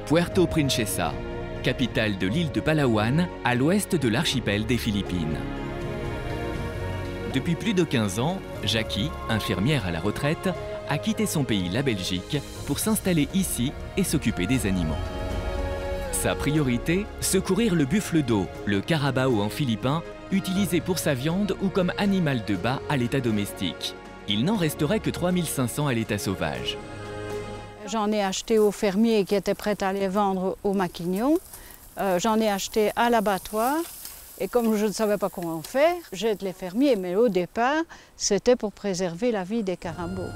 Puerto Princesa, capitale de l'île de Palawan, à l'ouest de l'archipel des Philippines. Depuis plus de 15 ans, Jackie, infirmière à la retraite, a quitté son pays, la Belgique, pour s'installer ici et s'occuper des animaux. Sa priorité, secourir le buffle d'eau, le carabao en philippin, utilisé pour sa viande ou comme animal de bât à l'état domestique. Il n'en resterait que 3500 à l'état sauvage. J'en ai acheté aux fermiers qui étaient prêts à les vendre au maquignon. J'en ai acheté à l'abattoir. Et comme je ne savais pas comment faire, j'aide les fermiers. Mais au départ, c'était pour préserver la vie des carabos.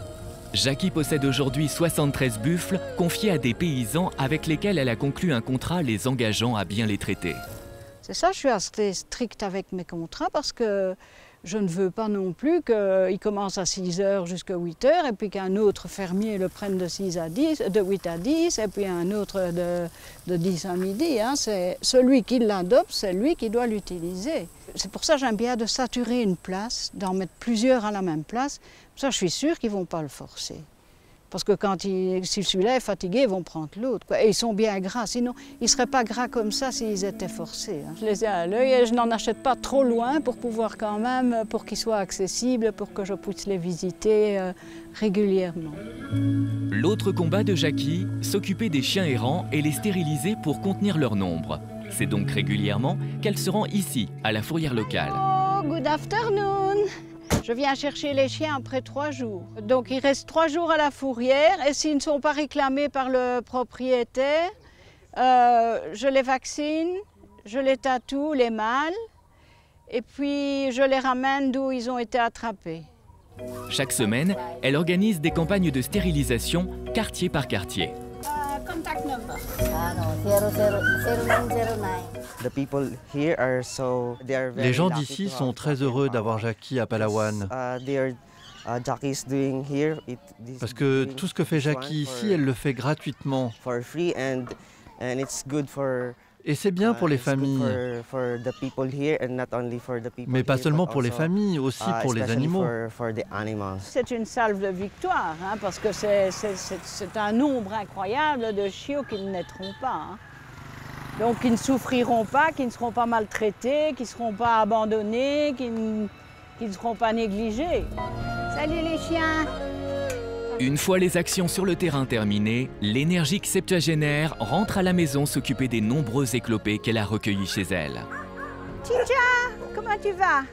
Jackie possède aujourd'hui 73 buffles confiés à des paysans avec lesquels elle a conclu un contrat les engageant à bien les traiter. C'est ça, je suis assez stricte avec mes contrats parce que je ne veux pas non plus qu'il commence à 6 h jusqu'à 8 h et puis qu'un autre fermier le prenne de 8 à 10 et puis un autre de 10 à midi. Hein. C'est celui qui l'adopte, c'est lui qui doit l'utiliser. C'est pour ça que j'aime bien de saturer une place, d'en mettre plusieurs à la même place. Ça, je suis sûre qu'ils ne vont pas le forcer. Parce que si celui-là est fatigué, ils vont prendre l'autre. Et ils sont bien gras, sinon ils ne seraient pas gras comme ça s'ils étaient forcés. Hein. Je les ai à l'œil et je n'en achète pas trop loin pour pouvoir quand même, pour qu'ils soient accessibles, pour que je puisse les visiter régulièrement. L'autre combat de Jackie, s'occuper des chiens errants et les stériliser pour contenir leur nombre. C'est donc régulièrement qu'elle se rend ici, à la fourrière locale. Oh, good afternoon! Je viens chercher les chiens après 3 jours. Donc ils restent 3 jours à la fourrière et s'ils ne sont pas réclamés par le propriétaire, je les vaccine, je les tatoue, les mâles, et puis je les ramène d'où ils ont été attrapés. Chaque semaine, elle organise des campagnes de stérilisation quartier par quartier. Contact number. Les gens d'ici sont très heureux d'avoir Jackie à Palawan. Parce que tout ce que fait Jackie ici, elle le fait gratuitement. Et c'est bien pour les familles. Mais pas seulement pour les familles, aussi pour les animaux. C'est une salve de victoire, hein, parce que c'est un nombre incroyable de chiots qui ne naîtront pas. Hein. Donc qui ne souffriront pas, qui ne seront pas maltraités, qui ne seront pas abandonnés, qui ne seront pas négligés. Salut les chiens! Une fois les actions sur le terrain terminées, l'énergique septuagénaire rentre à la maison s'occuper des nombreux éclopés qu'elle a recueillis chez elle. Chicha, comment tu vas?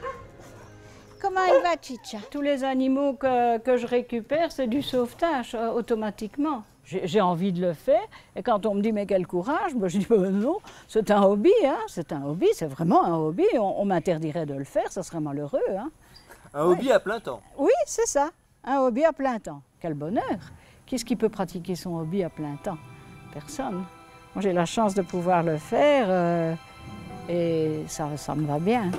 Comment il va, Chicha? Tous les animaux que je récupère, c'est du sauvetage automatiquement. J'ai envie de le faire, et quand on me dit « mais quel courage », ben, je dis ben, « non, c'est un hobby, hein, c'est un hobby, c'est vraiment un hobby, on m'interdirait de le faire, ça serait malheureux. Hein. » Un hobby à plein temps? Oui, c'est ça, un hobby à plein temps. Quel bonheur! Qui est-ce qui peut pratiquer son hobby à plein temps? Personne. Moi j'ai la chance de pouvoir le faire et ça me va bien.